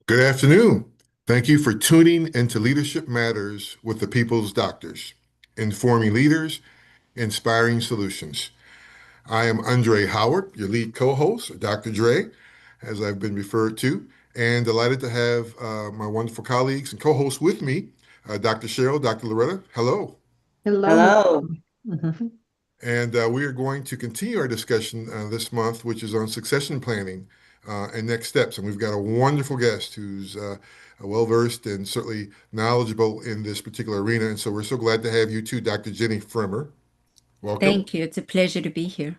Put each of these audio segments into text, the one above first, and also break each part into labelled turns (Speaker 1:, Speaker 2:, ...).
Speaker 1: Good afternoon. Thank you for tuning into Leadership Matters with the People's Doctors, informing leaders, inspiring solutions. I am Andre Howard, your lead co-host, or Dr. Dre, as I've been referred to, and delighted to have my wonderful colleagues and co-hosts with me, Dr. Cheryl, Dr. Loretta. Hello.
Speaker 2: Hello, hello.
Speaker 3: Hello.
Speaker 2: Mhm.
Speaker 1: And we are going to continue our discussion this month, which is on succession planning and next steps. And we've got a wonderful guest who's well versed and certainly knowledgeable in this particular arena. And so we're so glad to have you too, Dr. Jenny Fremer. Welcome.
Speaker 3: Thank you. It's a pleasure to be here.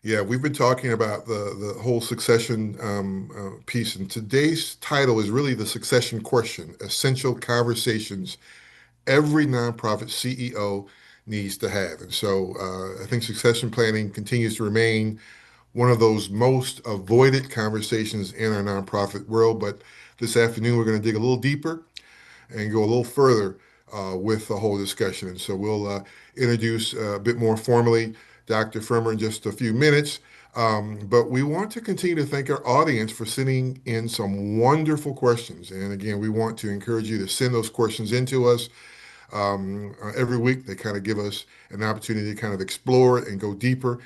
Speaker 1: Yeah, we've been talking about the whole succession piece, and today's title is really the succession question: essential conversations every nonprofit CEO needs to have. And so I think succession planning continues to remain one of those most avoided conversations in our nonprofit world. But this afternoon, we're going to dig a little deeper and go a little further with the whole discussion. And so we'll introduce a bit more formally Dr. Firmer in just a few minutes. But we want to continue to thank our audience for sending in some wonderful questions. And again, we want to encourage you to send those questions into us every week. They kind of give us an opportunity to kind of explore and go deeper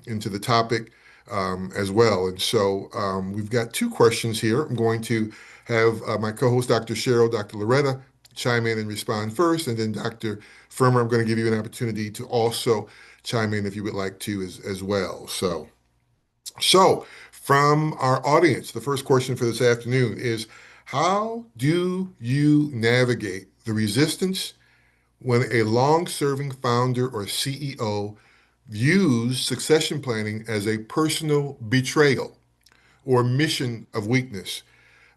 Speaker 1: into the topic as well. And so we've got two questions here. I'm going to have my co-host, Dr. Cheryl, Dr. Loretta, chime in and respond first, and then Dr. Firmer, I'm going to give you an opportunity to also chime in if you would like to as well. So from our audience, the first question for this afternoon is, how do you navigate the resistance when a long-serving founder or CEO views succession planning as a personal betrayal or mission of weakness,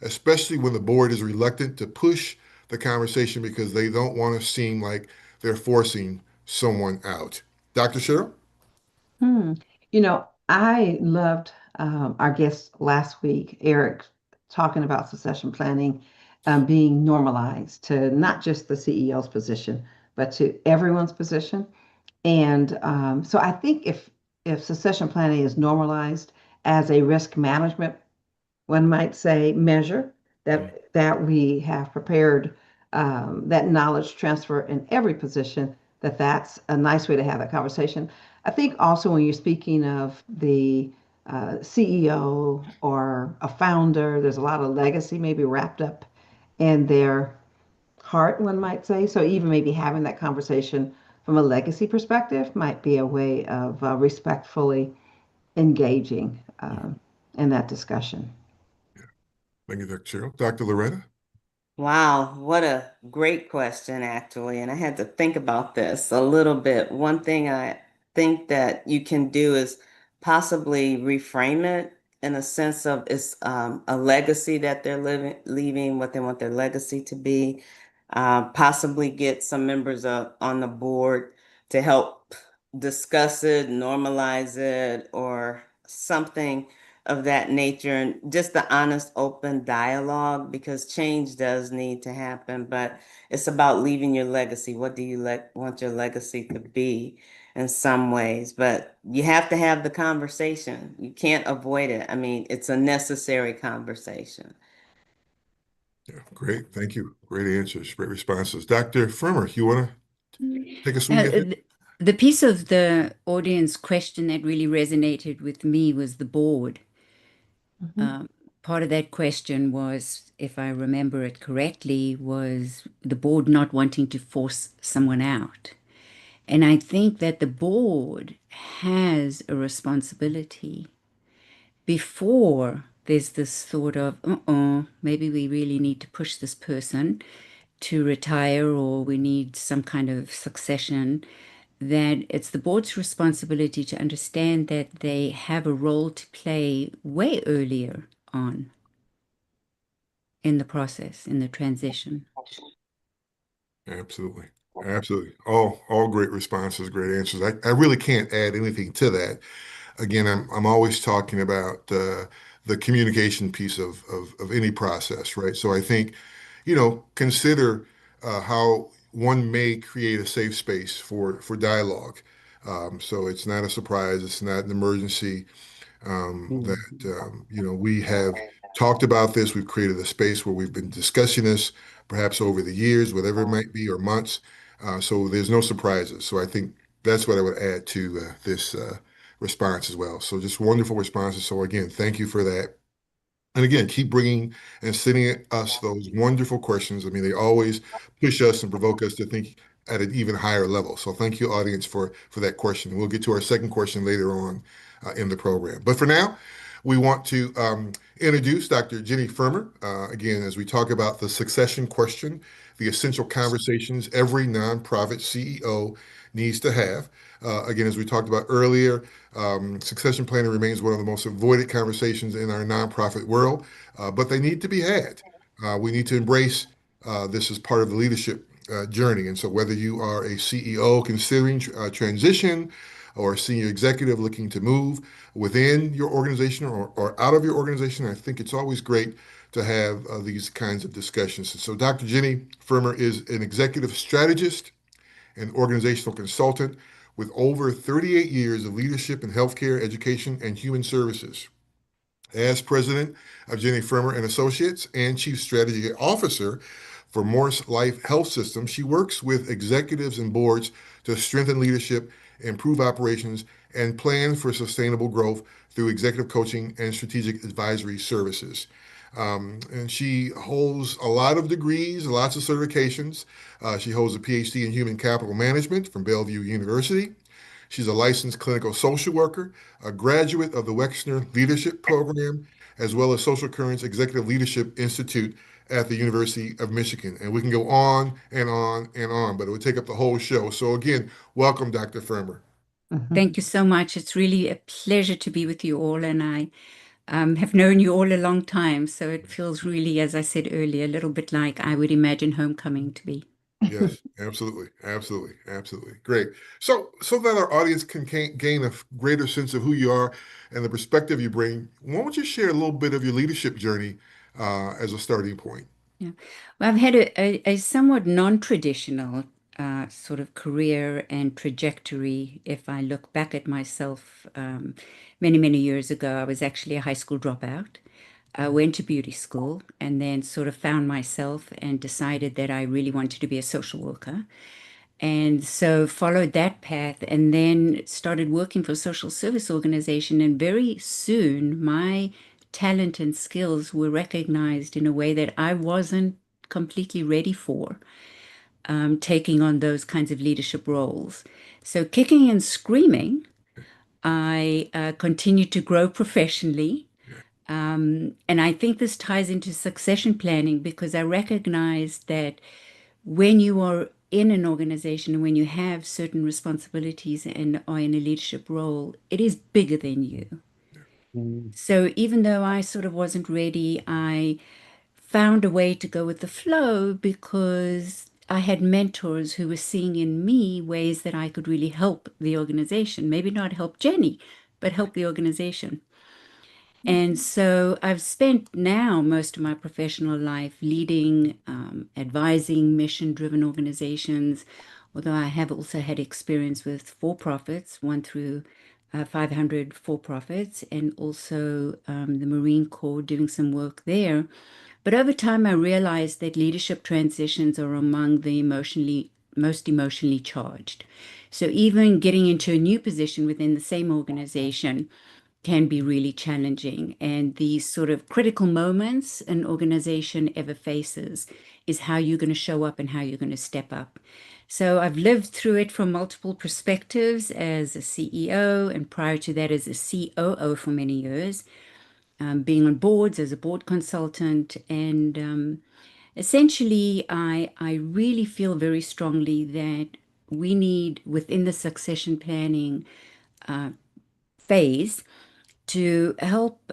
Speaker 1: especially when the board is reluctant to push the conversation because they don't want to seem like they're forcing someone out? Dr. Cheryl?
Speaker 2: Hmm. I loved our guest last week, Eric, talking about succession planning being normalized to not just the CEO's position, but to everyone's position. And so I think if succession planning is normalized as a risk management, one might say, measure that we have prepared that knowledge transfer in every position, that's a nice way to have that conversation. I think also when you're speaking of the CEO or a founder, there's a lot of legacy maybe wrapped up in their heart, one might say. So even maybe having that conversation from a legacy perspective might be a way of respectfully engaging in that discussion.
Speaker 1: Thank you, Dr. Cheryl. Dr. Loretta?
Speaker 3: Wow, what a great question, actually. And I had to think about this a little bit. One thing I think that you can do is possibly reframe it in a sense of it's a legacy that they're leaving, what they want their legacy to be. Possibly get some members on the board to help discuss it, normalize it, or something of that nature, and just the honest, open dialogue, because change does need to happen, but it's about leaving your legacy. What do you want your legacy to be in some ways? But you have to have the conversation. You can't avoid it. I mean, it's a necessary conversation.
Speaker 1: Yeah, great. Thank you. Great answers, great responses. Dr. Firmer, you want to take a swing
Speaker 3: Uh,
Speaker 1: at it?
Speaker 3: the piece of the audience question that really resonated with me was the board.
Speaker 2: Mhm.
Speaker 3: Um, Part of that question was, if I remember it correctly, was the board not wanting to force someone out. And I think that the board has a responsibility before there's this thought of, maybe we really need to push this person to retire or we need some kind of succession, that it's the board's responsibility to understand that they have a role to play way earlier on in the process, in the transition.
Speaker 1: Absolutely. Absolutely. All great responses, great answers. I really can't add anything to that. Again, I'm always talking about the communication piece of any process, right? So I think, consider how one may create a safe space for dialogue. So it's not a surprise, it's not an emergency that
Speaker 3: Mhm.
Speaker 1: we have talked about this. We've created a space where we've been discussing this, perhaps over the years, whatever it might be, or months. So there's no surprises. So I think that's what I would add to this response as well. So just wonderful responses. So again, thank you for that. And again, keep bringing and sending us those wonderful questions. I mean, they always push us and provoke us to think at an even higher level. So thank you, audience, for that question. We'll get to our second question later on in the program. But for now, we want to introduce Dr. Jenny Firmer. Again, as we talk about the succession question, the essential conversations every nonprofit CEO needs to have. Again, as we talked about earlier, succession planning remains one of the most avoided conversations in our nonprofit world, but they need to be had. We need to embrace this as part of the leadership journey. And so, whether you are a CEO considering transition or a senior executive looking to move within your organization or out of your organization, I think it's always great to have these kinds of discussions. And so, Dr. Jenny Firmer is an executive strategist and organizational consultant with over 38 years of leadership in healthcare, education, and human services. As president of Jenny Firmer and Associates and chief strategy officer for Morris Life Health System, she works with executives and boards to strengthen leadership, improve operations, and plan for sustainable growth through executive coaching and strategic advisory services. And she holds a lot of degrees, lots of certifications. She holds a PhD in human capital management from Bellevue University. She's a licensed clinical social worker, a graduate of the Wexner Leadership Program, as well as Social Currents Executive Leadership Institute at the University of Michigan. And we can go on and on and on, but it would take up the whole show. So again, welcome, Dr. Firmer.
Speaker 2: Mhm.
Speaker 4: Thank you so much. It's really a pleasure to be with you all, and I have known you all a long time, so it feels really, as I said earlier, a little bit like I would imagine homecoming to be.
Speaker 1: Yes, absolutely, absolutely, absolutely. Great. So that our audience can gain a greater sense of who you are and the perspective you bring, why don't you share a little bit of your leadership journey as a starting point?
Speaker 4: Yeah. Well, I've had a somewhat non-traditional sort of career and trajectory. If I look back at myself many, many years ago, I was actually a high school dropout. I went to beauty school and then sort of found myself and decided that I really wanted to be a social worker. And so followed that path and then started working for a social service organization. And very soon my talent and skills were recognized in a way that I wasn't completely ready for, taking on those kinds of leadership roles. So kicking and screaming, I continued to grow professionally. And I think this ties into succession planning because I recognized that when you are in an organization and when you have certain responsibilities and are in a leadership role, it is bigger than you. So even though I sort of wasn't ready, I found a way to go with the flow because I had mentors who were seeing in me ways that I could really help the organization. Maybe not help Jenny, but help the organization. And so I've spent now most of my professional life leading, advising mission-driven organizations, although I have also had experience with for-profits, one through 500 for-profits, and also the Marine Corps doing some work there. But over time, I realized that leadership transitions are among the most emotionally charged. So even getting into a new position within the same organization can be really challenging. And these sort of critical moments an organization ever faces is how you're going to show up and how you're going to step up. So I've lived through it from multiple perspectives as a CEO, and prior to that as a COO for many years, being on boards as a board consultant. And essentially, I really feel very strongly that we need, within the succession planning phase, to help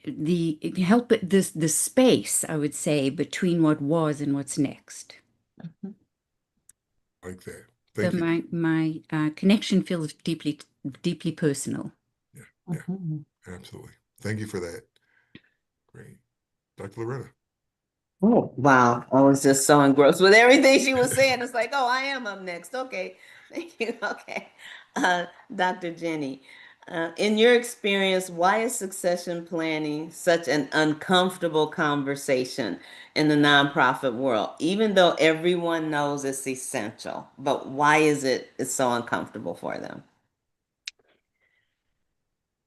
Speaker 4: the space, I would say, between what was and what's next.
Speaker 1: Like that.
Speaker 4: So
Speaker 1: Thank you.
Speaker 4: my connection feels deeply personal.
Speaker 1: Yeah, yeah,
Speaker 2: Mhm.
Speaker 1: absolutely. Thank you for that. Great. Dr. Loretta.
Speaker 3: Oh, wow. I was just so engrossed with everything she was saying. It's like, oh, I am up next. Okay. Thank you. Okay. Dr. Jenny, In your experience, why is succession planning such an uncomfortable conversation in the nonprofit world? Even though everyone knows it's essential, but why is it's so uncomfortable for them?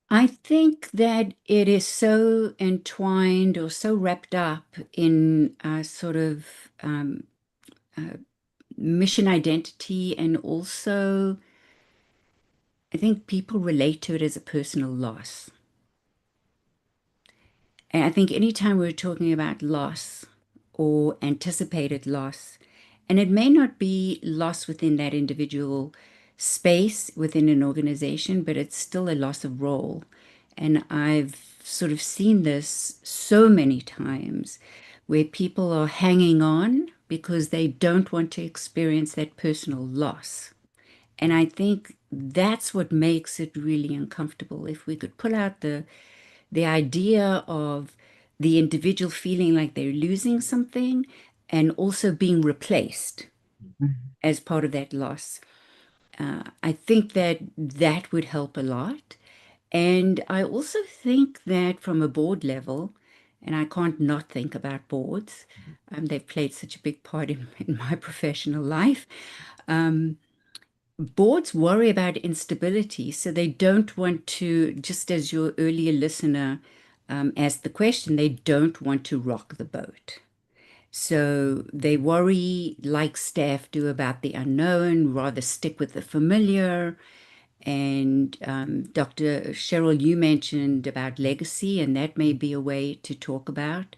Speaker 4: I think that it is so entwined or so wrapped up in a sort of uh, mission identity, and also I think people relate to it as a personal loss. And I think anytime we're talking about loss or anticipated loss, and it may not be loss within that individual space within an organization, but it's still a loss of role. And I've sort of seen this so many times where people are hanging on because they don't want to experience that personal loss. And I think that's what makes it really uncomfortable. If we could pull out the idea of the individual feeling like they're losing something and also being replaced as part of that loss. I think that that would help a lot. And I also think that from a board level, and I can't not think about boards, they've played such a big part in my professional life. Boards worry about instability, so they don't want to, just as your earlier listener asked the question, they don't want to rock the boat. So they worry, like staff do, about the unknown, rather stick with the familiar. And Dr. Cheryl, you mentioned about legacy, and that may be a way to talk about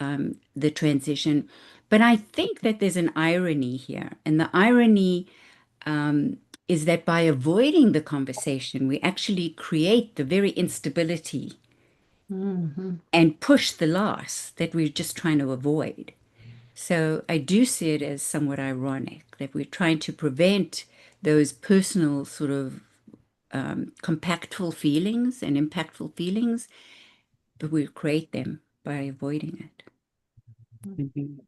Speaker 4: the transition. But I think that there's an irony here. And the irony is that by avoiding the conversation, we actually create the very instability
Speaker 2: Hmm.
Speaker 4: and push the loss that we're just trying to avoid. So I do see it as somewhat ironic that we're trying to prevent those personal sort of compactful feelings and impactful feelings, but we create them by avoiding it.
Speaker 3: Mhm.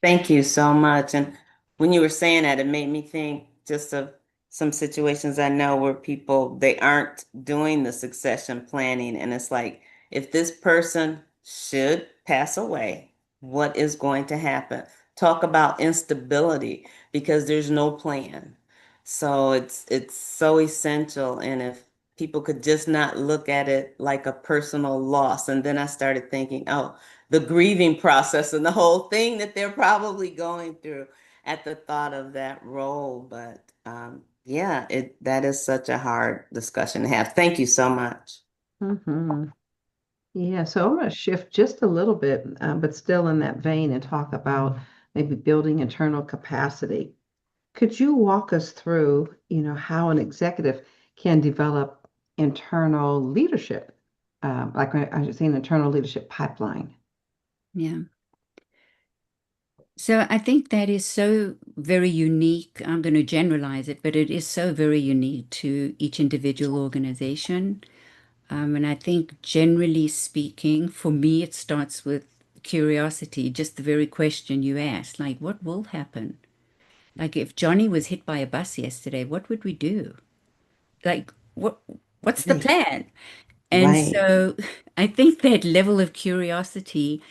Speaker 3: Thank you so much. And when you were saying that, it made me think just of some situations I know where people they aren't doing the succession planning, and it's like if this person should pass away, what is going to happen? Talk about instability because there's no plan. So it's so essential, and if people could just not look at it like a personal loss, and then I started thinking, oh, the grieving process and the whole thing that they're probably going through at the thought of that role. But yeah, it that is such a hard discussion to have. Thank you so much.
Speaker 2: Hmm. Yeah, so I'm going to shift just a little bit, but still in that vein, and talk about maybe building internal capacity. Could you walk us through, how an executive can develop internal leadership, like I should say, an internal leadership pipeline?
Speaker 4: Yeah. So I think that is so very unique. I'm going to generalize it, but it is so very unique to each individual organization. And I think generally speaking, for me, it starts with curiosity, just the very question you asked, like, what will happen? Like if Johnny was hit by a bus yesterday, what would we do? Like, what's the
Speaker 3: Right.
Speaker 4: plan? And
Speaker 3: Right.
Speaker 4: so I think that level of curiosity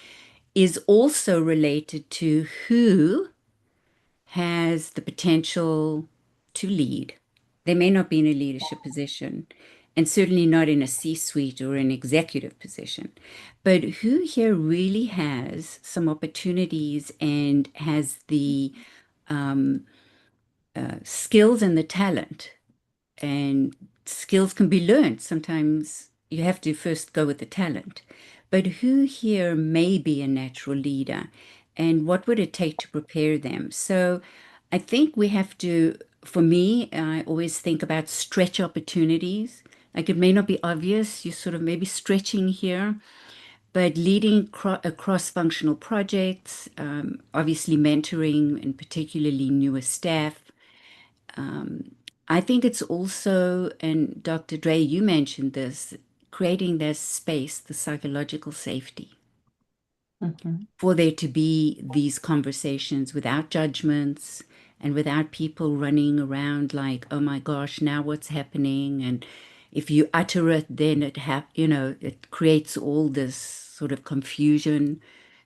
Speaker 4: is also related to who has the potential to lead. They may not be in a leadership position, and certainly not in a C-suite or an executive position. But who here really has some opportunities and has the skills and the talent, and skills can be learned. Sometimes you have to first go with the talent. But who here may be a natural leader, and what would it take to prepare them? So I think we have to, for me, I always think about stretch opportunities. Like it may not be obvious, you're sort of maybe stretching here, but leading cross-functional projects, obviously mentoring and particularly newer staff, I think it's also, and Dr. Dre, you mentioned this, creating this space, the psychological safety,
Speaker 2: Hmm.
Speaker 4: for there to be these conversations without judgments and without people running around like, oh my gosh, now what's happening? And, if you utter it, then it creates all this sort of confusion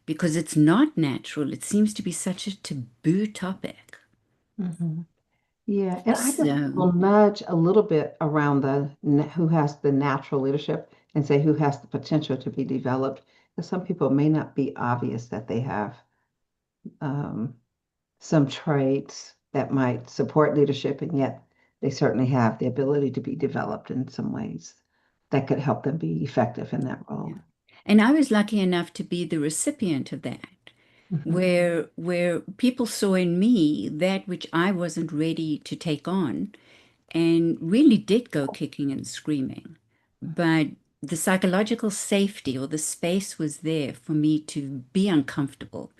Speaker 4: because it's not natural. It seems to be such a taboo topic.
Speaker 2: Mhm. Yeah, and I just
Speaker 4: So,
Speaker 2: will nudge a little bit around who has the natural leadership and say who has the potential to be developed. Because some people may not be obvious that they have um, some traits that might support leadership, and yet they certainly have the ability to be developed in some ways that could help them be effective in that
Speaker 4: yeah.
Speaker 2: role.
Speaker 4: And I was lucky enough to be the recipient of that,
Speaker 2: Mhm.
Speaker 4: where people saw in me that which I wasn't ready to take on and really did go kicking and screaming. But the psychological safety or the space was there for me to be uncomfortable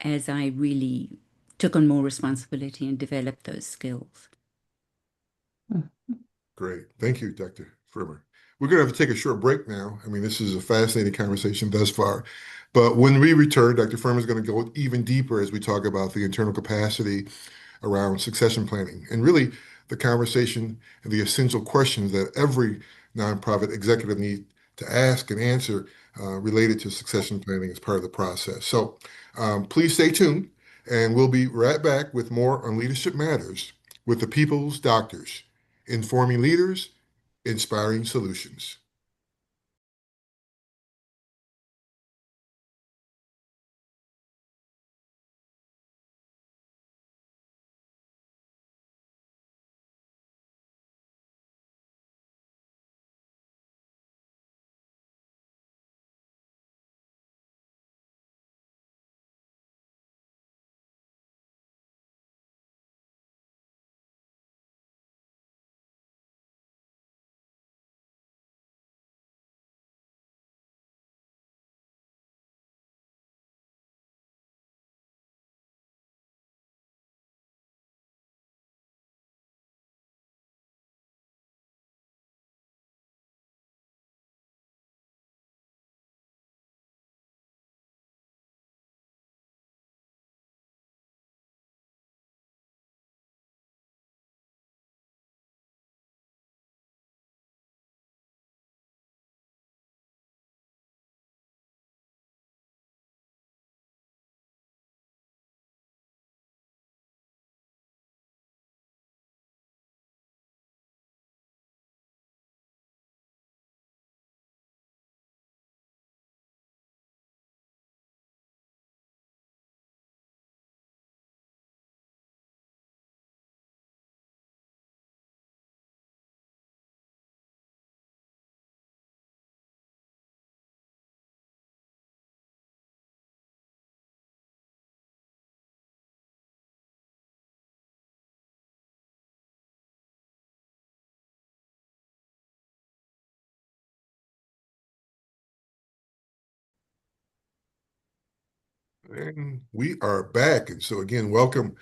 Speaker 4: as I really took on more responsibility and developed those skills.
Speaker 1: Great. Thank you, Dr. Firmer. We're going to have to take a short break now. I mean, this is a fascinating conversation thus far. But when we return, Dr. Firmer is going to go even deeper as we talk about the internal capacity around succession planning and really the conversation and the essential questions that every nonprofit executive need to ask and answer related to succession planning as part of the process. So please stay tuned, and we'll be right back with more on Leadership Matters with the People's Doctors, informing leaders, inspiring solutions. And we are back. And so, again, welcome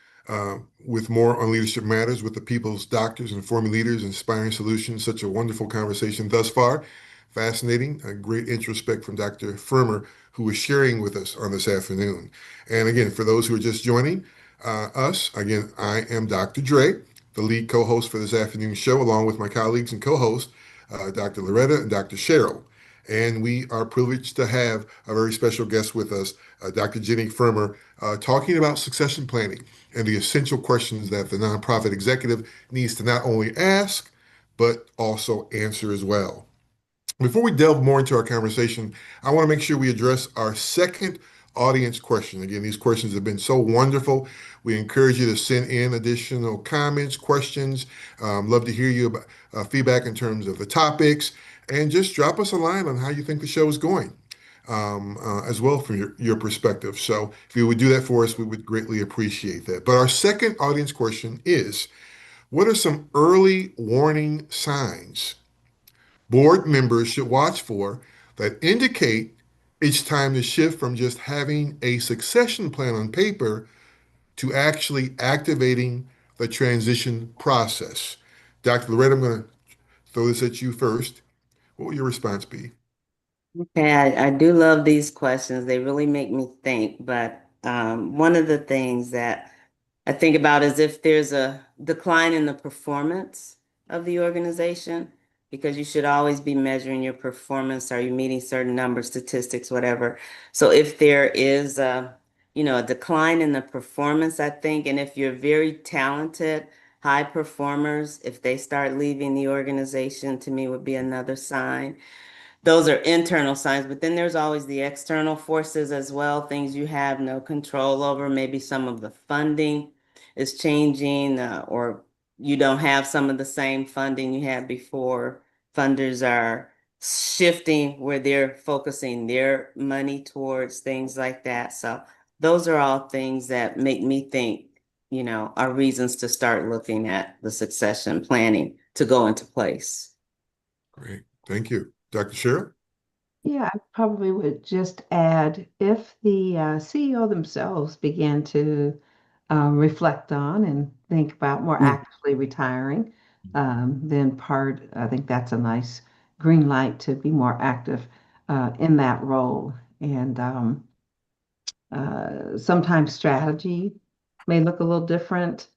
Speaker 1: with more on Leadership Matters with the People's Doctors, Informing Leaders, Inspiring Solutions. Such a wonderful conversation thus far. Fascinating. A great introspect from Dr. Firmer, who is sharing with us on this afternoon. And again, for those who are just joining us, again, I am Dr. Dre, the lead co host for this afternoon's show, along with my colleagues and co hosts, Dr. Loretta and Dr. Cheryl. And we are privileged to have a very special guest with us, Dr. Jenny Firmer, talking about succession planning and the essential questions that the nonprofit executive needs to not only ask, but also answer as well. Before we delve more into our conversation, I want to make sure we address our second audience question. Again, these questions have been so wonderful. We encourage you to send in additional comments, questions. Love to hear you about feedback in terms of the topics, and just drop us a line on how you think the show is going as well from your perspective. So if you would do that for us, we would greatly appreciate that. But our second audience question is, what are some early warning signs board members should watch for that indicate it's time to shift from just having a succession plan on paper to actually activating the transition process? Dr. Loretta, I'm going to throw this at you first. What will your response be?
Speaker 3: Okay, I do love these questions. They really make me think. But one of the things that I think about is if there's a decline in the performance of the organization, because you should always be measuring your performance. Are you meeting certain numbers, statistics, whatever? So if there is a decline in the performance, I think, and if you're very talented, high performers, if they start leaving the organization, to me would be another sign. Those are internal signs, but then there's always the external forces as well, things you have no control over. Maybe some of the funding is changing, or you don't have some of the same funding you had before. Funders are shifting where they're focusing their money towards things like that. So those are all things that make me think, are reasons to start looking at the succession planning to go into place.
Speaker 1: Great. Thank you. Dr. Cheryl?
Speaker 2: Yeah, I probably would just add if the CEO themselves began to reflect on and think about more actively retiring, then I think that's a nice green light to be more active in that role. And sometimes strategy may look a little different,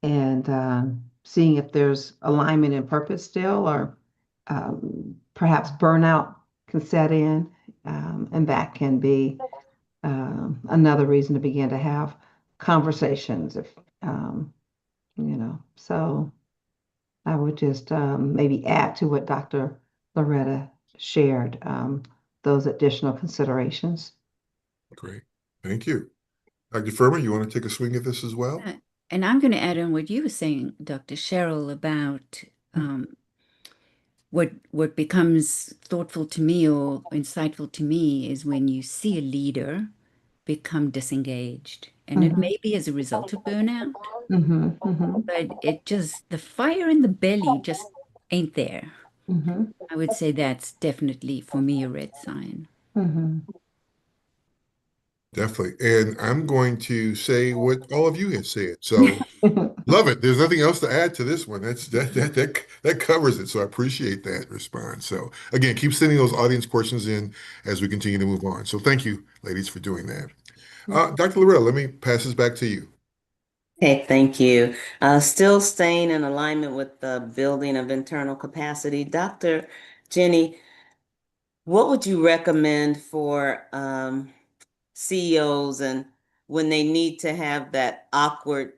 Speaker 2: and seeing if there's alignment and purpose still, or perhaps burnout can set in, and that can be another reason to begin to have conversations. If so I would just maybe add to what Dr. Loretta shared, those additional considerations.
Speaker 1: Great. Thank you. Dr. Furman, you want to take a swing at this as well?
Speaker 4: Uh, And I'm going to add on what you were saying, Dr. Cheryl, about what becomes thoughtful to me or insightful to me is when you see a leader become disengaged. And it
Speaker 2: Mhm,
Speaker 4: may be as a result of burnout,
Speaker 2: mhm, mhm,
Speaker 4: but the fire in the belly just ain't there.
Speaker 2: mhm,
Speaker 4: I would say that's definitely for me a red sign.
Speaker 2: mhm.
Speaker 1: Definitely. And I'm going to say what all of you have said. So love it. There's nothing else to add to this one. That covers it. So I appreciate that response. So again, keep sending those audience questions in as we continue to move on. So thank you, ladies, for doing that. Dr. Loretta, let me pass this back to you.
Speaker 3: Okay, thank you. Still staying in alignment with the building of internal capacity, Dr. Jenny, what would you recommend for CEOs and when they need to have that awkward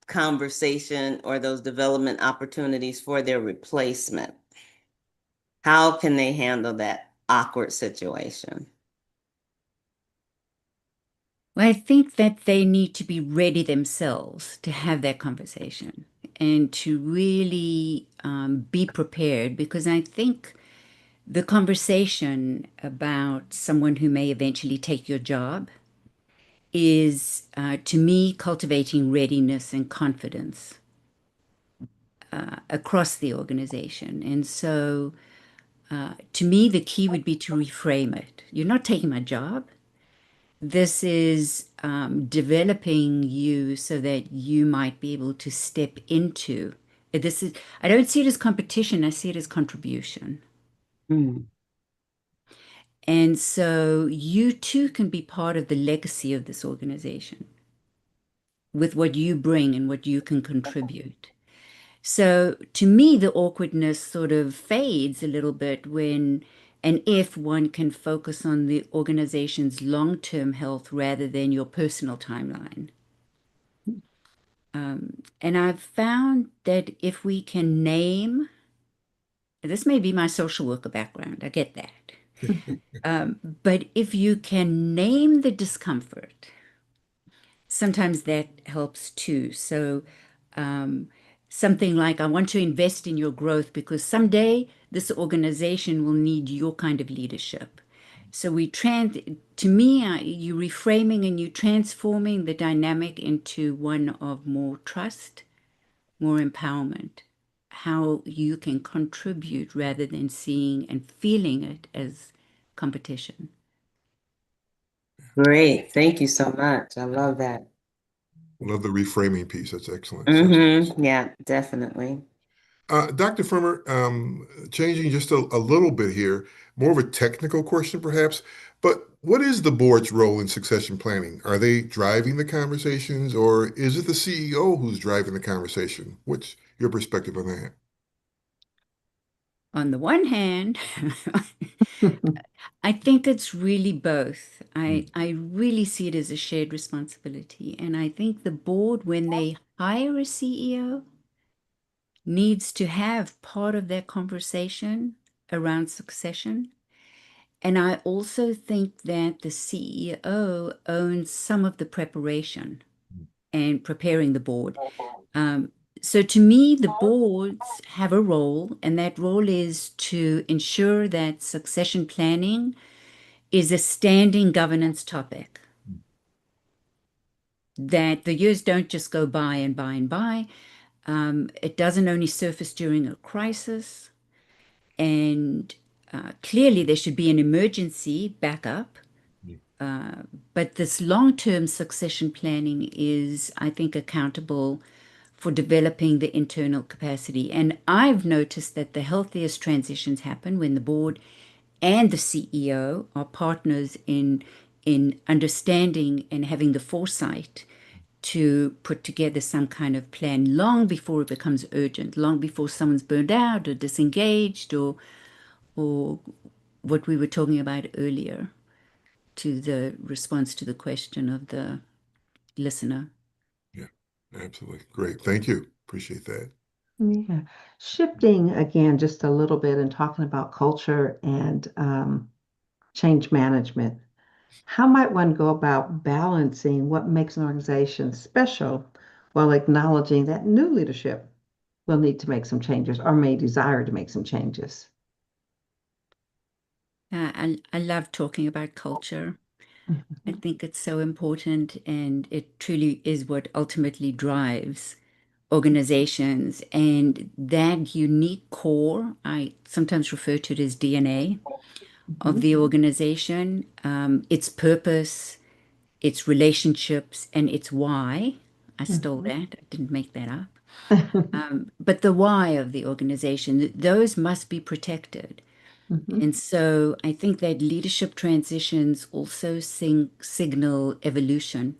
Speaker 3: conversation or those development opportunities for their replacement? How can they handle that awkward situation?
Speaker 4: Well, I think that they need to be ready themselves to have that conversation and to really be prepared because I think the conversation about someone who may eventually take your job is, to me, cultivating readiness and confidence across the organization. And so, to me, the key would be to reframe it. You're not taking my job. This is developing you so that you might be able to step into this is I don't see it as competition, I see it as contribution.
Speaker 3: Mm.
Speaker 4: And so you too can be part of the legacy of this organization with what you bring and what you can contribute. So to me, the awkwardness sort of fades a little bit when and if one can focus on the organization's long-term health rather than your personal timeline. And I've found that if we can name, this may be my social worker background, I get that. But if you can name the discomfort, sometimes that helps too. So, um, something like, I want to invest in your growth because someday this organization will need your kind of leadership. So to me, you reframing and you transforming the dynamic into one of more trust, more empowerment, how you can contribute rather than seeing and feeling it as competition.
Speaker 3: Great. Thank you so much. I love that.
Speaker 1: Love the reframing piece. That's excellent. That's
Speaker 3: Yeah, definitely.
Speaker 1: Dr. Firmer, changing just a little bit here, more of a technical question perhaps, but what is the board's role in succession planning? Are they driving the conversations or is it the CEO who's driving the conversation? What's your perspective on that?
Speaker 4: On the one hand, I think it's really both.
Speaker 1: Mm,
Speaker 4: I really see it as a shared responsibility. And I think the board, when they hire a CEO, needs to have part of that conversation around succession. And I also think that the CEO owns some of the preparation and preparing the board. Um, so to me, the boards have a role, and that role is to ensure that succession planning is a standing governance topic, that the years don't just go by and by and by. It doesn't only surface during a crisis, and clearly there should be an emergency backup.
Speaker 1: mm,
Speaker 4: But this long-term succession planning is, I think, accountable for developing the internal capacity. And I've noticed that the healthiest transitions happen when the board and the CEO are partners in understanding and having the foresight to put together some kind of plan long before it becomes urgent, long before someone's burned out or disengaged or what we were talking about earlier to the response to the question of the listener.
Speaker 1: yeah, absolutely. Great. Thank you. Appreciate that.
Speaker 2: Yeah. Shifting again just a little bit and talking about culture and change management. How might one go about balancing what makes an organization special while acknowledging that new leadership will need to make some changes or may desire to make some changes?
Speaker 4: I love talking about culture. I
Speaker 2: Mhm,
Speaker 4: think it's so important, and it truly is what ultimately drives organizations. And that unique core, I sometimes refer to it as DNA of
Speaker 2: mhm,
Speaker 4: the organization, its purpose, its relationships, and its why. I stole
Speaker 2: mhm,
Speaker 4: that, I didn't make that up. But the why of the organization, those must be protected.
Speaker 2: mhm,
Speaker 4: And so I think that leadership transitions also signal evolution.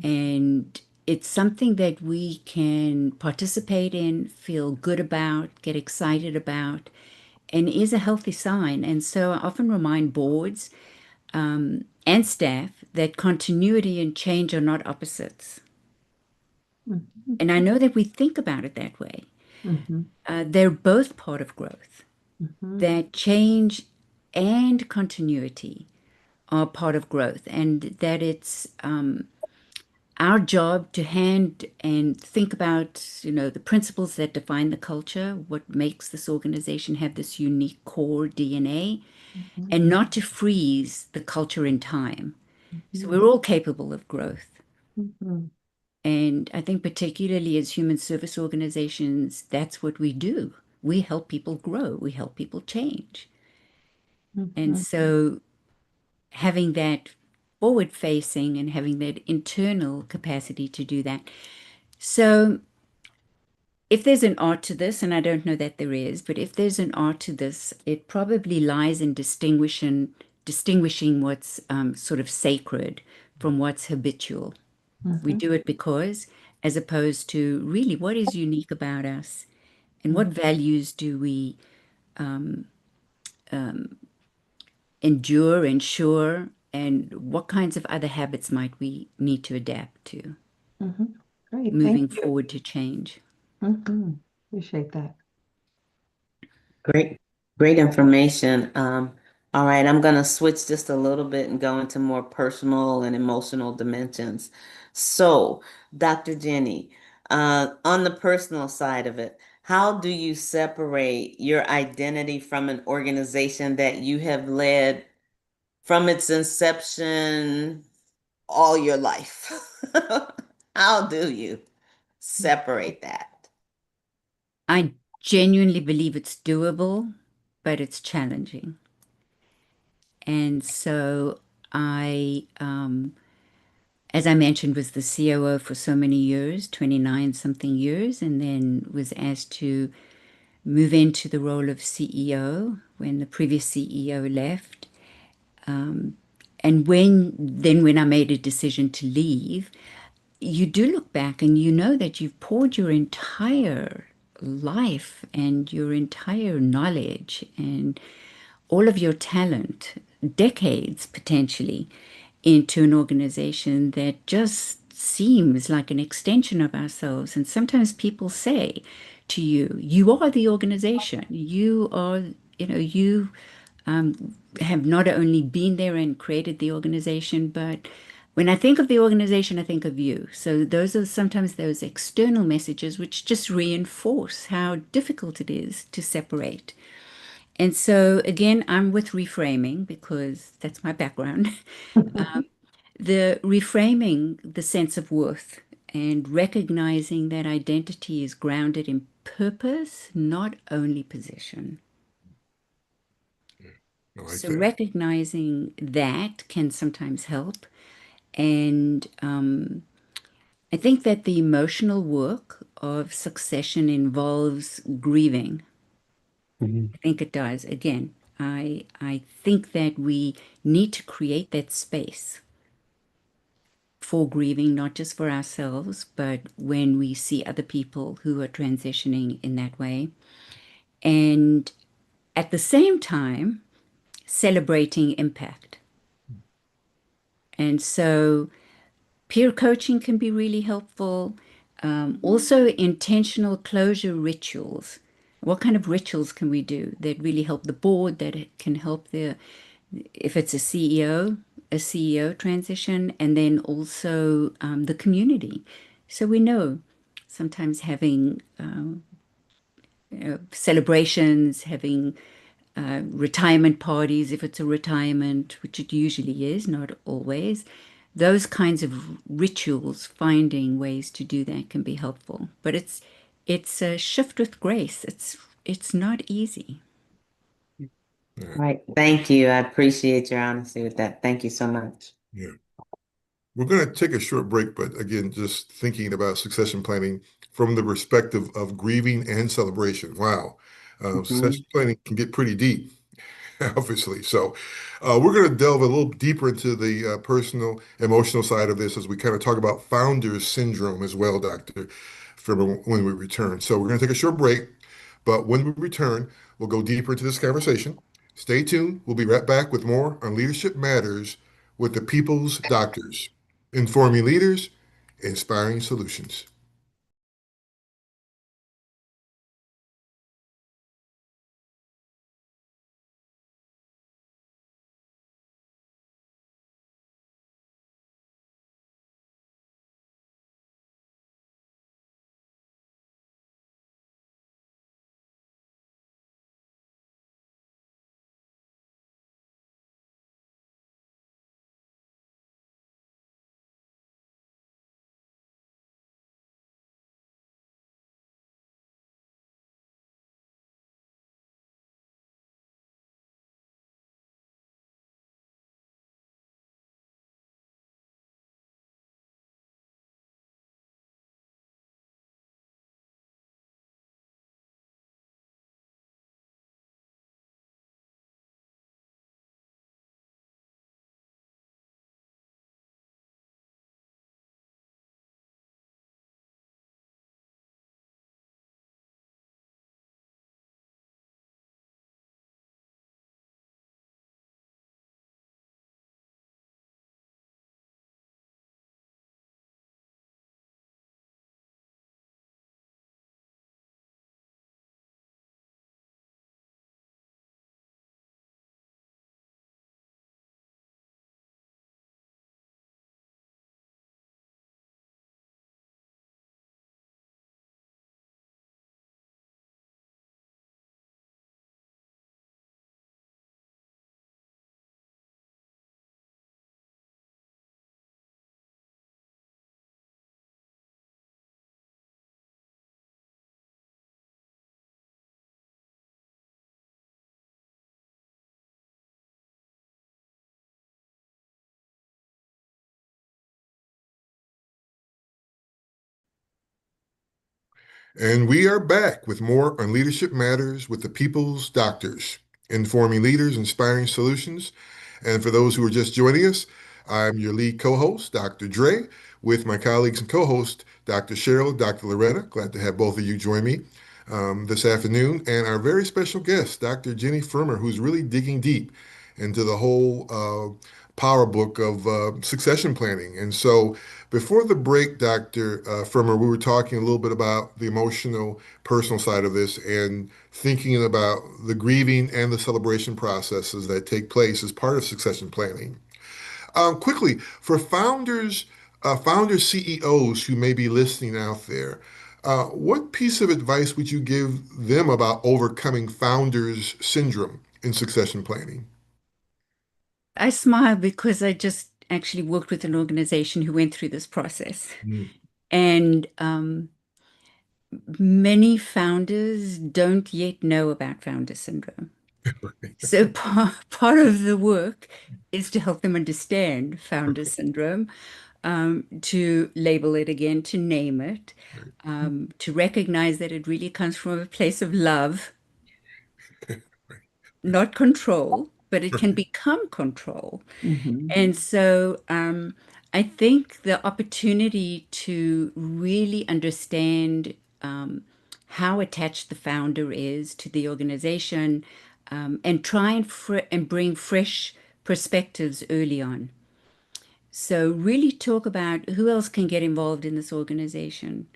Speaker 4: And it's something that we can participate in, feel good about, get excited about, and is a healthy sign. And so I often remind boards and staff that continuity and change are not opposites.
Speaker 2: mhm,
Speaker 4: And I know that we think about it that way.
Speaker 2: mhm,
Speaker 4: They're both part of growth,
Speaker 2: mhm,
Speaker 4: that change and continuity are part of growth, and that it's our job to hand and think about, the principles that define the culture, what makes this organization have this unique core DNA,
Speaker 2: mhm,
Speaker 4: and not to freeze the culture in time. So
Speaker 2: mhm,
Speaker 4: we're all capable of growth.
Speaker 2: mhm,
Speaker 4: And I think particularly as human service organizations, that's what we do. We help people grow, we help people change. And
Speaker 2: mhm,
Speaker 4: so having that forward facing and having that internal capacity to do that. So if there's an art to this, and I don't know that there is, but if there's an art to this, it probably lies in distinguishing what's sort of sacred from what's habitual. We
Speaker 2: mhm,
Speaker 4: do it because, as opposed to really what is unique about us and what
Speaker 2: mhm,
Speaker 4: values do we endure, ensure, and what kinds of other habits might we need to adapt to
Speaker 2: mhm. Great, thank
Speaker 4: moving
Speaker 2: you.
Speaker 4: forward to change.
Speaker 2: Mhm. Appreciate that.
Speaker 3: Great, great information. All right, I'm going to switch just a little bit and go into more personal and emotional dimensions. So, Dr. Jenny, on the personal side of it, how do you separate your identity from an organization that you have led from its inception all your life? How do you separate that?
Speaker 4: I genuinely believe it's doable, but it's challenging. And so as I mentioned, was the COO for so many years, 29 something years, and then was asked to move into the role of CEO when the previous CEO left. And when I made a decision to leave, you do look back and you know that you've poured your entire life and your entire knowledge and all of your talent, decades potentially, into an organization that just seems like an extension of ourselves. And sometimes people say to you, you are the organization. You are, you have not only been there and created the organization, but when I think of the organization, I think of you. So those are sometimes those external messages which just reinforce how difficult it is to separate. And so again, I'm with reframing because that's my background. The reframing the sense of worth and recognizing that identity is grounded in purpose, not only position.
Speaker 1: I like
Speaker 4: So
Speaker 1: that.
Speaker 4: recognizing that can sometimes help. And I think that the emotional work of succession involves grieving.
Speaker 5: Mhm.
Speaker 4: I think it does. Again, I think that we need to create that space for grieving, not just for ourselves, but when we see other people who are transitioning in that way. And at the same time, celebrating impact. And so peer coaching can be really helpful. Also, intentional closure rituals. What kind of rituals can we do that really help the board, that it can help if it's a CEO transition, and then also the community. So we know sometimes having celebrations, having retirement parties, if it's a retirement, which it usually is, not always. Those kinds of rituals, finding ways to do that can be helpful. But it's a shift with grace. It's not easy.
Speaker 1: Yeah.
Speaker 3: Right. Thank you. I appreciate your honesty with that. Thank you so much.
Speaker 1: Yeah. We're going to take a short break, but again, just thinking about succession planning from the perspective of grieving and celebration. Wow.
Speaker 3: Mhm.
Speaker 1: Succession planning can get pretty deep. Obviously. So, we're going to delve a little deeper into the personal, emotional side of this as we kind of talk about founder's syndrome as well, Doctor, from when we return. So, we're going to take a short break, but when we return, we'll go deeper into this conversation. Stay tuned. We'll be right back with more on Leadership Matters with the People's Doctors, informing leaders, inspiring solutions. And we are back with more on Leadership Matters with the People's Doctors, informing leaders, inspiring solutions. And for those who are just joining us, I'm your lead co-host, Dr. Dre, with my colleagues and co-host, Dr. Cheryl, Dr. Loretta. Glad to have both of you join me. this afternoon, and our very special guest, Dr. Jenny Firmer, who's really digging deep into the whole power book of succession planning. And so, before the break, Dr. Firmer, we were talking a little bit about the emotional, personal side of this and thinking about the grieving and the celebration processes that take place as part of succession planning. Quickly, for founder CEOs who may be listening out there, what piece of advice would you give them about overcoming founders syndrome in succession planning?
Speaker 4: I smile because I just actually worked with an organization who went through this process.
Speaker 1: Mm.
Speaker 4: And many founders don't yet know about founder syndrome. So part of the work is to help them understand founder syndrome, to label it again, to name it,
Speaker 1: Right.
Speaker 4: to recognize that it really comes from a place of love, not control, but it can become control.
Speaker 2: Mhm.
Speaker 4: And so I think the opportunity to really understand how attached the founder is to the organization, and try and bring fresh perspectives early on. So really talk about who else can get involved in this organization.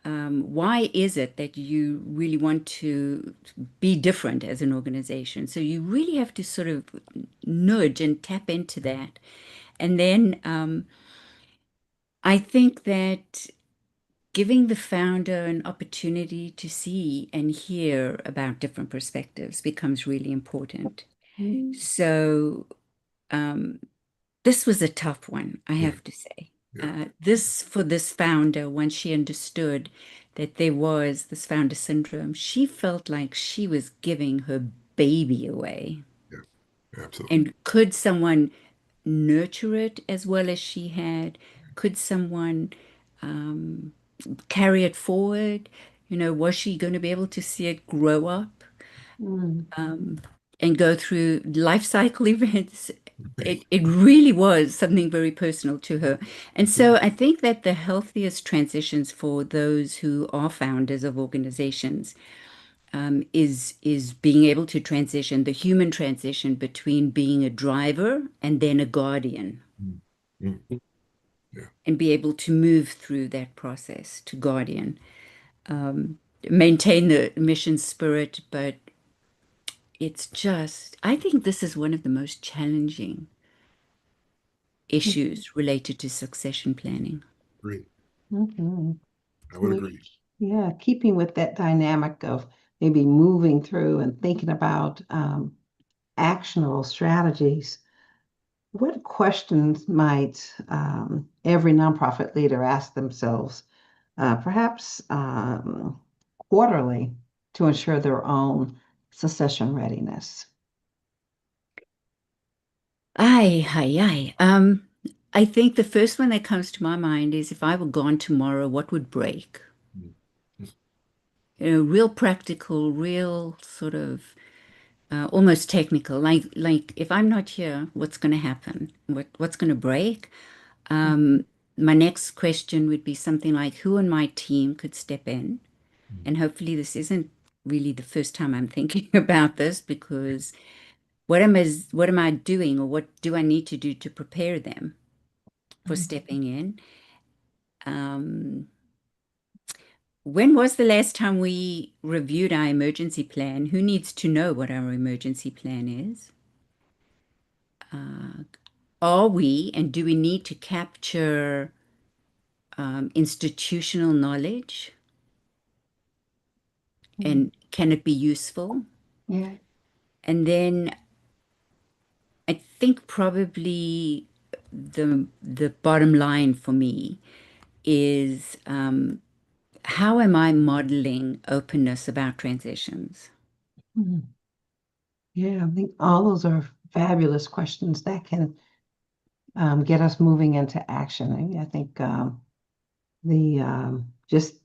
Speaker 4: Why is it that you really want to be different as an organization? So you really have to sort of nudge and tap into that. And then I think that giving the founder an opportunity to see and hear about different perspectives becomes really important. So um, this was a tough one, I
Speaker 1: Yeah,
Speaker 4: have to say.
Speaker 1: yeah,
Speaker 4: This for this founder, when she understood that there was this founder syndrome, she felt like she was giving her baby away.
Speaker 1: yeah, absolutely.
Speaker 4: And could someone nurture it as well as she had? Could someone um, carry it forward? You know, was she going to be able to see it grow up
Speaker 2: Mm.
Speaker 4: and go through life cycle events? It really was something very personal to her. And so I think that the healthiest transitions for those who are founders of organizations is being able to transition, the human transition between being a driver and then a guardian,
Speaker 1: Mm. Mm. Yeah,
Speaker 4: and be able to move through that process to guardian. Maintain the mission spirit, but it's just, I think this is one of the most challenging issues related to succession planning.
Speaker 1: great.
Speaker 2: Mhm.
Speaker 1: I would
Speaker 2: Maybe,
Speaker 1: agree.
Speaker 2: yeah, keeping with that dynamic of maybe moving through and thinking about actionable strategies. What questions might every nonprofit leader ask themselves, perhaps quarterly, to ensure their own succession readiness?
Speaker 4: Aye, aye, aye. I think the first one that comes to my mind is if I were gone tomorrow, what would break?
Speaker 1: Mm.
Speaker 4: You know, real practical, real sort of almost technical. Like if I'm not here, what's going to happen? What's going to break? Um, my next question would be something like, who on my team could step in?
Speaker 1: Mm.
Speaker 4: And hopefully, this isn't really the first time I'm thinking about this, because what am I doing, or what do I need to do to prepare them for stepping in? Um, when was the last time we reviewed our emergency plan? Who needs to know what our emergency plan is? Are we, and do we need to capture institutional knowledge?
Speaker 2: Mhm.
Speaker 4: And can it be useful?
Speaker 2: Yeah.
Speaker 4: And then I think probably the bottom line for me is how am I modeling openness about transitions?
Speaker 2: Mhm. Yeah, I think all those are fabulous questions that can get us moving into action. I think the just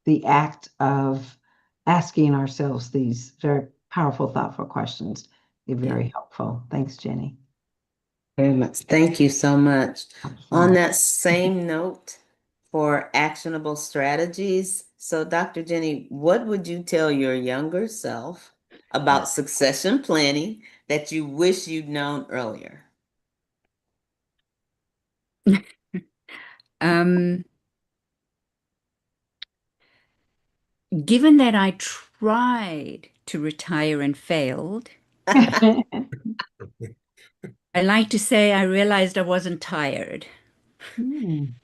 Speaker 2: the act of asking ourselves these very powerful, thoughtful questions is
Speaker 4: Yeah.
Speaker 2: very helpful. Thanks, Jenny.
Speaker 3: Very much. Thank you so much. On
Speaker 2: Absolutely.
Speaker 3: that same note, for actionable strategies, So, Dr. Jenny, what would you tell your younger self about succession planning that you wish you'd known earlier?
Speaker 4: Um, Given that I tried to retire and failed, I like to say I realized I wasn't tired.
Speaker 2: Mm,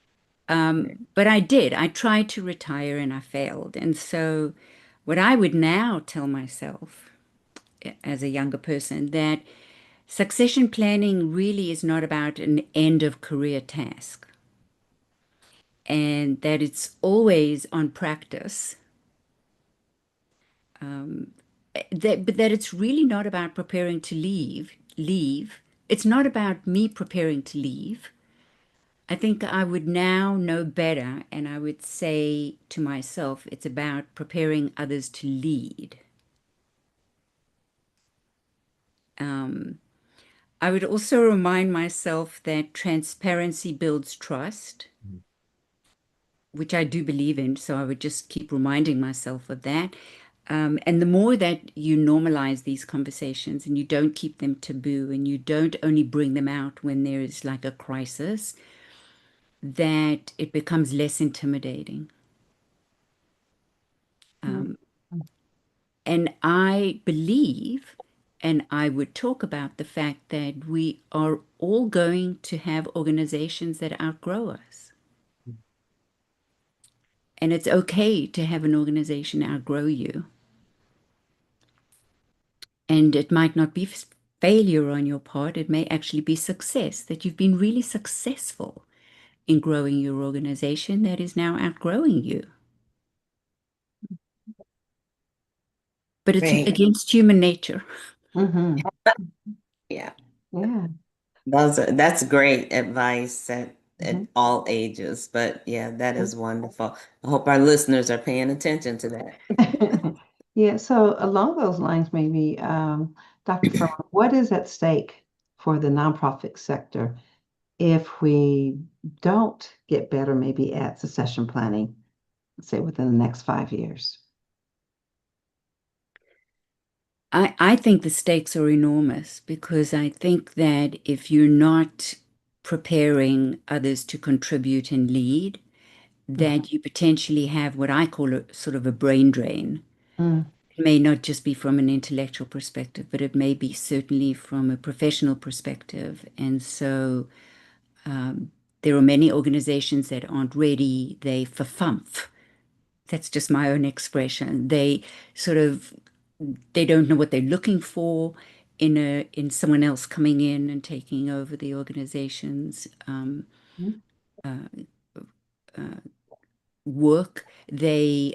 Speaker 4: But I did. I tried to retire and I failed. And so, what I would now tell myself as a younger person that succession planning really is not about an end of career task, and that it's always on practice. But that it's really not about preparing to leave. It's not about me preparing to leave. I think I would now know better, and I would say to myself, it's about preparing others to lead. I would also remind myself that transparency builds trust, which I do believe in. So I would just keep reminding myself of that. And the more that you normalize these conversations and you don't keep them taboo and you don't only bring them out when there is like a crisis, that it becomes less intimidating.
Speaker 2: mm,
Speaker 4: And I believe, and I would talk about the fact that we are all going to have organizations that outgrow us. And it's okay to have an organization outgrow you. And it might not be failure on your part, it may actually be success, that you've been really successful in growing your organization that is now outgrowing you. But it's
Speaker 3: Great.
Speaker 4: against human nature.
Speaker 2: mhm.
Speaker 3: Yeah.
Speaker 2: Yeah.
Speaker 3: That's great advice at
Speaker 2: Mhm.
Speaker 3: all ages. But yeah, that is wonderful. I hope our listeners are paying attention to that.
Speaker 2: Yeah, so along those lines, maybe, Dr. Furman, what is at stake for the nonprofit sector if we don't get better, maybe at succession planning, say within the next 5 years?
Speaker 4: I think the stakes are enormous because I think that if you're not preparing others to contribute and lead, that you potentially have what I call a sort of a brain drain.
Speaker 2: Mm,
Speaker 4: It may not just be from an intellectual perspective, but it may be certainly from a professional perspective. And so there are many organizations that aren't ready, they fafumf. That's just my own expression. They sort of they don't know what they're looking for in someone else coming in and taking over the organization's
Speaker 2: mm,
Speaker 4: work. They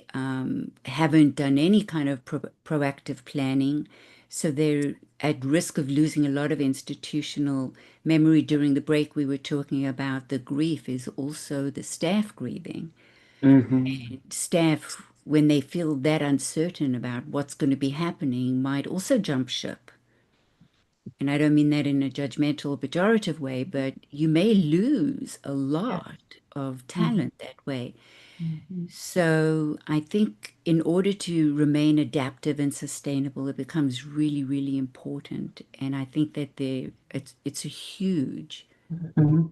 Speaker 4: haven't done any kind of proactive planning, so they're at risk of losing a lot of institutional memory. During the break, we were talking about the grief is also the staff grieving.
Speaker 3: Hmm.
Speaker 4: Staff, when they feel that uncertain about what's going to be happening, might also jump ship. And I don't mean that in a judgmental or pejorative way, but you may lose a
Speaker 2: yeah.
Speaker 4: lot of
Speaker 2: Mm,
Speaker 4: talent that way.
Speaker 2: mhm,
Speaker 4: So I think in order to remain adaptive and sustainable, it becomes really, really important. And I think that it's a huge
Speaker 2: mhm.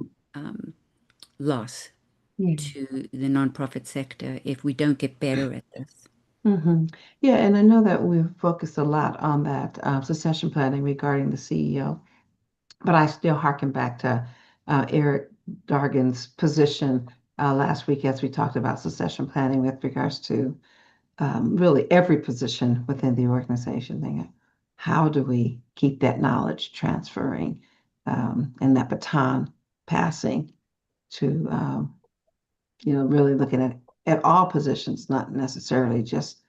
Speaker 4: loss
Speaker 2: Yeah.
Speaker 4: to the nonprofit sector if we don't get better at this.
Speaker 2: Hmm. Yeah, and I know that we've focused a lot on that succession planning regarding the CEO, but I still harken back to Eric Dargan's position last week as we talked about succession planning with regards to really every position within the organization. How do we keep that knowledge transferring and that baton passing to really looking at all positions, not necessarily just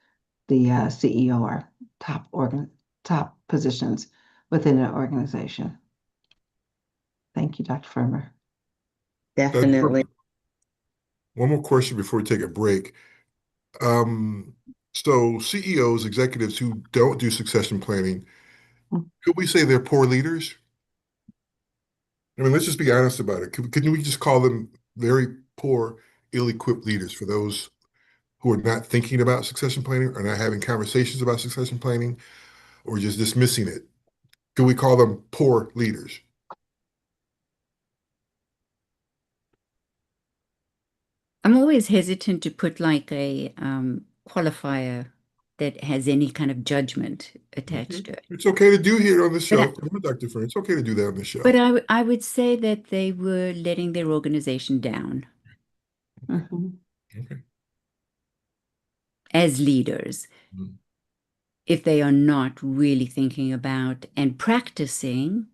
Speaker 2: the CEO or top positions within an organization. Thank you, Dr. Firmer.
Speaker 3: Definitely.
Speaker 1: One more question before we take a break. Um, so CEOs, executives who don't do succession planning, could we say they're poor leaders? I mean, let's just be honest about it. Couldn't we just call them very poor, ill-equipped leaders for those who are not thinking about succession planning, or not having conversations about succession planning, or just dismissing it? Do we call them poor leaders?
Speaker 4: I'm always hesitant to put like a qualifier that has any kind of judgment
Speaker 1: Okay.
Speaker 4: attached to it.
Speaker 1: It's okay to do here on the
Speaker 4: But
Speaker 1: show.
Speaker 4: I,
Speaker 1: Come on, Dr. Fern. It's okay to do that on the show.
Speaker 4: but I would say that they were letting their organization down
Speaker 2: Mhm.
Speaker 1: Okay.
Speaker 4: as leaders
Speaker 1: Mm.
Speaker 4: if they are not really thinking about and practicing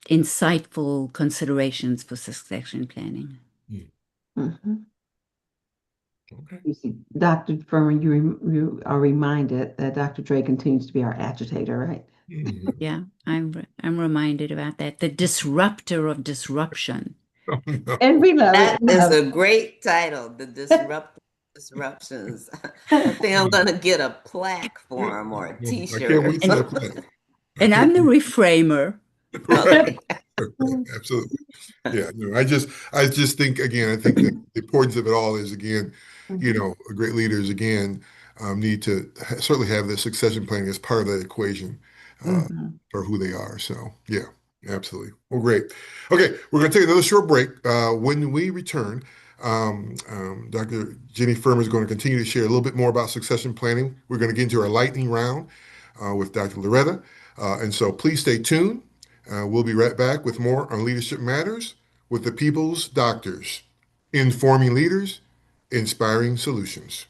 Speaker 4: insightful considerations for succession planning.
Speaker 1: Mm.
Speaker 2: Mhm.
Speaker 1: Okay.
Speaker 2: You see, Dr. Furman, you are reminded that Dr. Dre continues to be our agitator, right?
Speaker 1: Mhm.
Speaker 4: Yeah, I'm reminded about that. The disruptor of disruption.
Speaker 1: Oh, no.
Speaker 2: And we love it.
Speaker 3: That is
Speaker 2: Love
Speaker 3: a great title, The Disruptive Disruptions. I think I'm
Speaker 1: Mm.
Speaker 3: gonna get a plaque for him or a
Speaker 1: I
Speaker 3: t-shirt
Speaker 1: can't
Speaker 3: or
Speaker 1: wait for
Speaker 4: And
Speaker 1: that
Speaker 3: something.
Speaker 1: plan. I
Speaker 4: and
Speaker 1: can't
Speaker 4: I'm the reframer.
Speaker 1: wait.
Speaker 3: Okay.
Speaker 1: Absolutely. Yeah, no, I just think again, I think that the importance of it all is again,
Speaker 2: it.
Speaker 1: great leaders again need to certainly have the succession planning as part of that equation uh,
Speaker 2: Mhm.
Speaker 1: for who they are. So yeah, absolutely. Well, great. Okay, we're going to take another short break. When we return, Dr. Jenny Firma is going to continue to share a little bit more about succession planning. We're going to get into our lightning round with Dr. Loretta, and so please stay tuned. We'll be right back with more on Leadership Matters with the People's Doctors, informing leaders, inspiring solutions.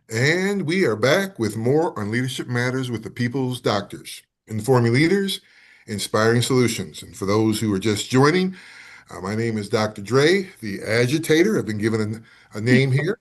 Speaker 1: And we are back with more on Leadership Matters with the People's Doctors, informing leaders, inspiring solutions. And for those who are just joining, my name is Dr. Dre, the agitator. I've been given a name here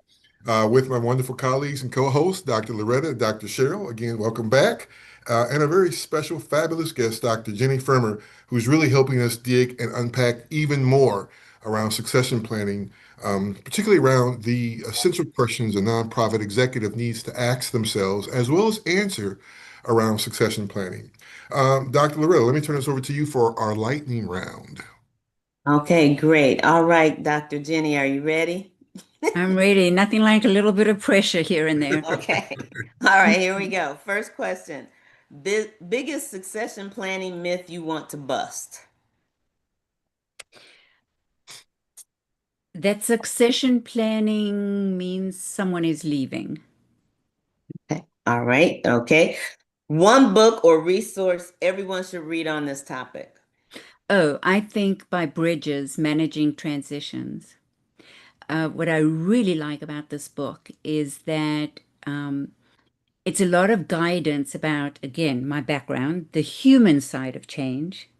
Speaker 1: with my wonderful colleagues and co-hosts, Dr. Loretta and Dr. Cheryl. Again, welcome back. And a very special, fabulous guest, Dr. Jenny Firmer, who's really helping us dig and unpack even more around succession planning, particularly around the essential questions a nonprofit executive needs to ask themselves, as well as answer around succession planning. Dr. Loretta, let me turn this over to you for our lightning round.
Speaker 3: Okay, great. All right, Dr. Jenny, are you ready?
Speaker 4: I'm ready. Nothing like a little bit of pressure here and there.
Speaker 3: Okay. All right, here we go. First question. Biggest succession planning myth you want to bust?
Speaker 4: That succession planning means someone is leaving.
Speaker 3: Okay. All right. Okay. One book or resource everyone should read on this topic.
Speaker 4: Oh, I think by Bridges, Managing Transitions. What I really like about this book is that it's a lot of guidance about, again, my background, the human side of change,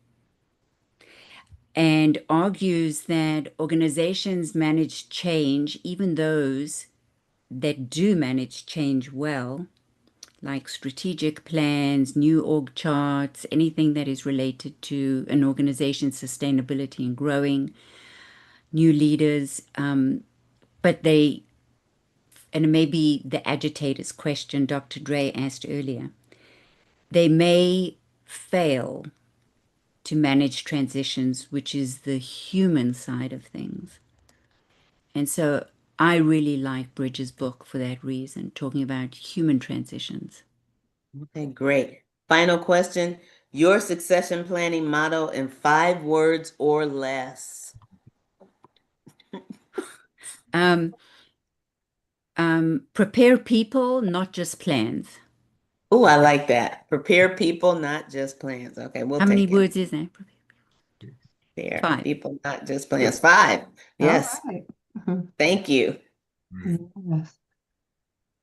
Speaker 4: and argues that organizations manage change, even those that do manage change well, like strategic plans, new org charts, anything that is related to an organization's sustainability and growing, new leaders. But they, and maybe the agitators question Dr. Dre asked earlier, they may fail to manage transitions, which is the human side of things. And so I really like Bridges' book for that reason, talking about human transitions.
Speaker 3: Okay, great. Final question. Your succession planning motto in 5 words or less.
Speaker 4: Um, Prepare people, not just plans.
Speaker 3: Oh, I like that. Prepare people, not just plans. Okay, we'll
Speaker 4: How many
Speaker 3: take it.
Speaker 4: words is that?
Speaker 3: Prepare
Speaker 4: 5.
Speaker 3: people, not just plans. 5.
Speaker 2: All
Speaker 3: Yes.
Speaker 2: right. Mhm.
Speaker 3: Thank you.
Speaker 1: Right.
Speaker 2: Yes.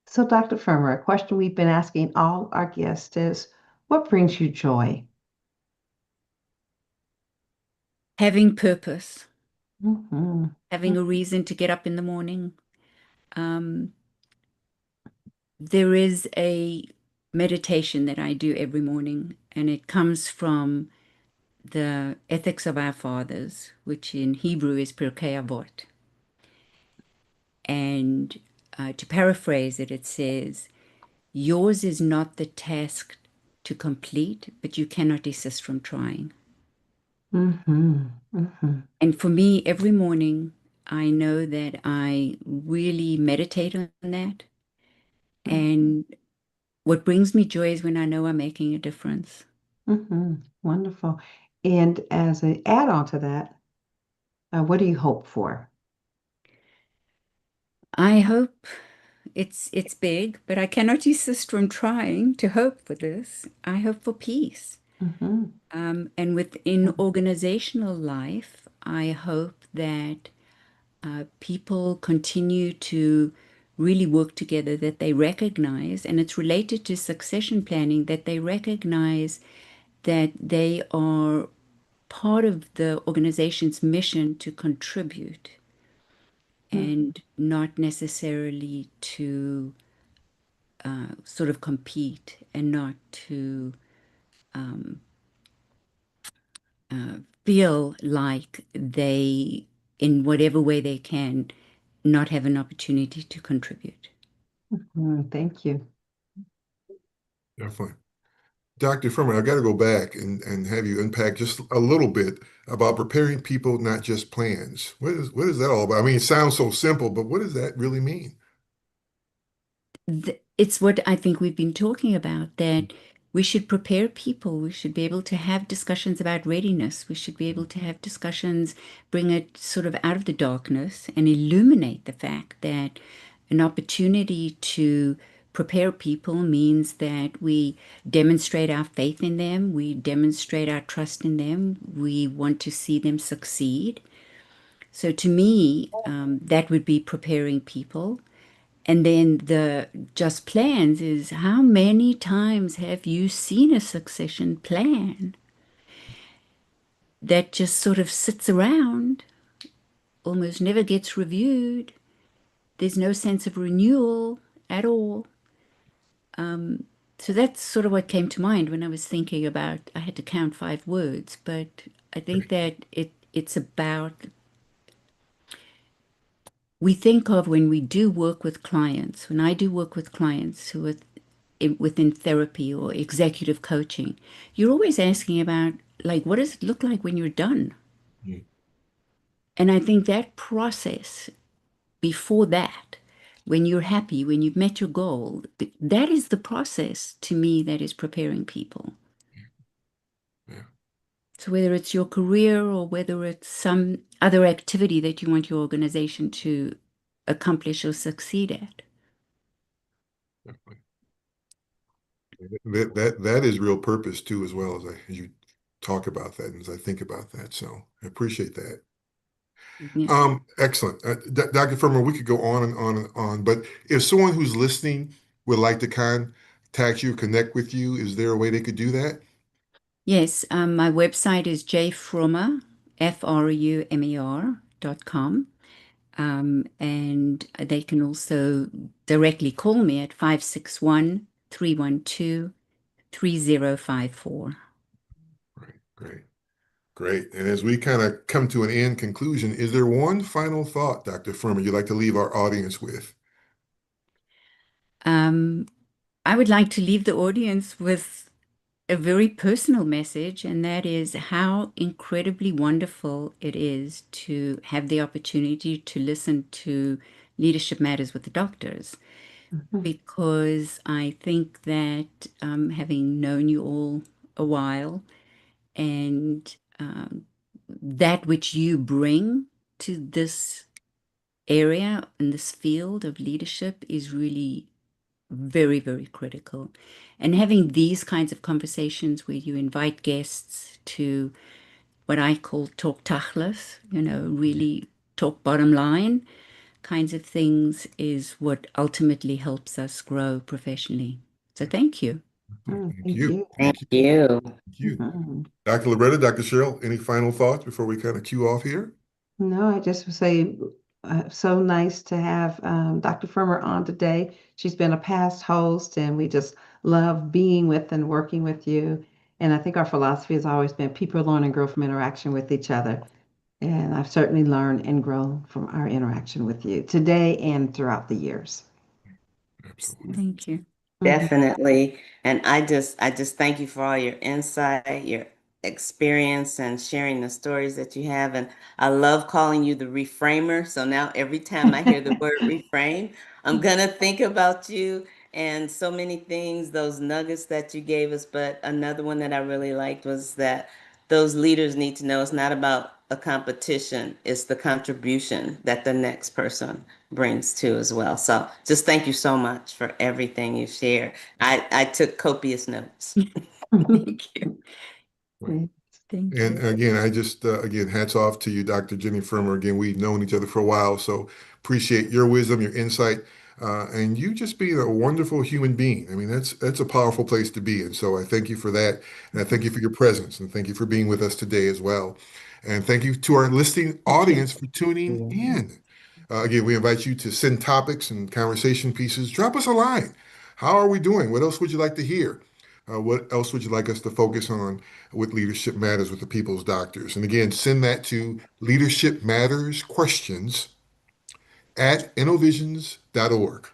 Speaker 2: So, Dr. Firmer, a question we've been asking all our guests is, what brings you joy?
Speaker 4: Having purpose,
Speaker 2: Mhm.
Speaker 4: having a reason to get up in the morning. Um, there is a meditation that I do every morning, and it comes from the Ethics of Our Fathers, which in Hebrew is Pirkei Avot. And to paraphrase it, it says, yours is not the task to complete, but you cannot desist from trying.
Speaker 2: Mhm. Mhm.
Speaker 4: And for me, every morning, I know that I really meditate on that. And what brings me joy is when I know I'm making a difference.
Speaker 2: Mhm. Wonderful. And as an add-on to that, what do you hope for?
Speaker 4: I hope it's big, but I cannot desist from trying to hope for this. I hope for peace.
Speaker 2: Mhm.
Speaker 4: And within organizational life, I hope that people continue to really work together, that they recognize, and it's related to succession planning, that they recognize that they are part of the organization's mission to contribute and not necessarily to sort of compete and not to feel like they, in whatever way they can, not have an opportunity to contribute.
Speaker 2: Thank you.
Speaker 1: Definitely. Dr. Furman, I've got to go back and have you unpack just a little bit about preparing people, not just plans. What is that all about? I mean, it sounds so simple, but what does that really mean?
Speaker 4: It's what I think we've been talking about, that we should prepare people. We should be able to have discussions about readiness. We should be able to have discussions, bring it sort of out of the darkness and illuminate the fact that an opportunity to prepare people means that we demonstrate our faith in them, we demonstrate our trust in them, we want to see them succeed. So to me, that would be preparing people. And then the just plans is, how many times have you seen a succession plan that just sort of sits around, almost never gets reviewed? There's no sense of renewal at all. So that's sort of what came to mind when I was thinking about, I had to count 5 words, but I think that it's about, we think of when we do work with clients, when I do work with clients who are within therapy or executive coaching, you're always asking about, like, what does it look like when you're done?
Speaker 1: Mm.
Speaker 4: And I think that process before that, when you're happy, when you've met your goal, that is the process to me that is preparing people.
Speaker 1: Yeah.
Speaker 4: So whether it's your career or whether it's some other activity that you want your organization to accomplish or succeed at.
Speaker 1: That is real purpose too, as well as you talk about that and as I think about that. So I appreciate that.
Speaker 4: Yeah.
Speaker 1: Excellent. Dr. Furman, we could go on and on and on, but if someone who's listening would like to contact you, connect with you, is there a way they could do that?
Speaker 4: Yes, my website is jfrumer, frumer.com. And they can also directly call me at 561-312-3054.
Speaker 1: Right, great, great. And as we kind of come to an end conclusion, is there one final thought, Dr. Furman, you'd like to leave our audience with?
Speaker 4: Um, I would like to leave the audience with a very personal message, and that is how incredibly wonderful it is to have the opportunity to listen to Leadership Matters with the doctors.
Speaker 2: Mhm.
Speaker 4: Because I think that having known you all a while and that which you bring to this area and this field of leadership is really very, very critical. And having these kinds of conversations where you invite guests to what I call talk tachlis, really talk bottom line kinds of things is what ultimately helps us grow professionally. So thank you.
Speaker 1: Thank
Speaker 2: Thank
Speaker 1: you.
Speaker 2: you.
Speaker 3: Thank
Speaker 1: Thank you.
Speaker 3: you.
Speaker 1: Thank you.
Speaker 2: Mhm.
Speaker 1: Dr. Loretta, Dr. Cheryl, any final thoughts before we kind of cue off here?
Speaker 2: No, I just would say so nice to have Dr. Firmer on today. She's been a past host, and we just love being with and working with you. And I think our philosophy has always been people learn and grow from interaction with each other. And I've certainly learned and grown from our interaction with you today and throughout the years.
Speaker 1: Absolutely.
Speaker 4: Thank you.
Speaker 2: Mhm.
Speaker 3: Definitely. And I just thank you for all your insight, your experience and sharing the stories that you have. And I love calling you the reframer. So now every time I hear the word reframe, I'm gonna think about you and so many things, those nuggets that you gave us. But another one that I really liked was that those leaders need to know it's not about a competition, it's the contribution that the next person brings to as well. So just thank you so much for everything you shared. I took copious notes.
Speaker 4: Thank you.
Speaker 1: Right.
Speaker 2: Yes.
Speaker 4: Thank
Speaker 1: And
Speaker 4: you.
Speaker 1: again, I just, again, hats off to you, Dr. Jenny Firmer. Again, we've known each other for a while, so appreciate your wisdom, your insight, and you just being a wonderful human being. I mean, that's a powerful place to be. And so I thank you for that. And I thank you for your presence. And thank you for being with us today as well. And thank you to our listening
Speaker 2: Thank you.
Speaker 1: audience for tuning
Speaker 3: Yeah.
Speaker 1: in. Again, we invite you to send topics and conversation pieces. Drop us a line. How are we doing? What else would you like to hear? What else would you like us to focus on with Leadership Matters with the People's Doctors? And again, send that to Leadership Matters Questions at innovisions.org.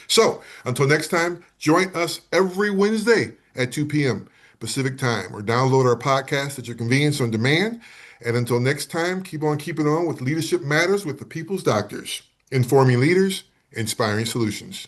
Speaker 1: So until next time, join us every Wednesday at 2 p.m. Pacific time or download our podcast at your convenience on demand. And until next time, keep on keeping on with Leadership Matters with the People's Doctors, informing leaders, inspiring solutions.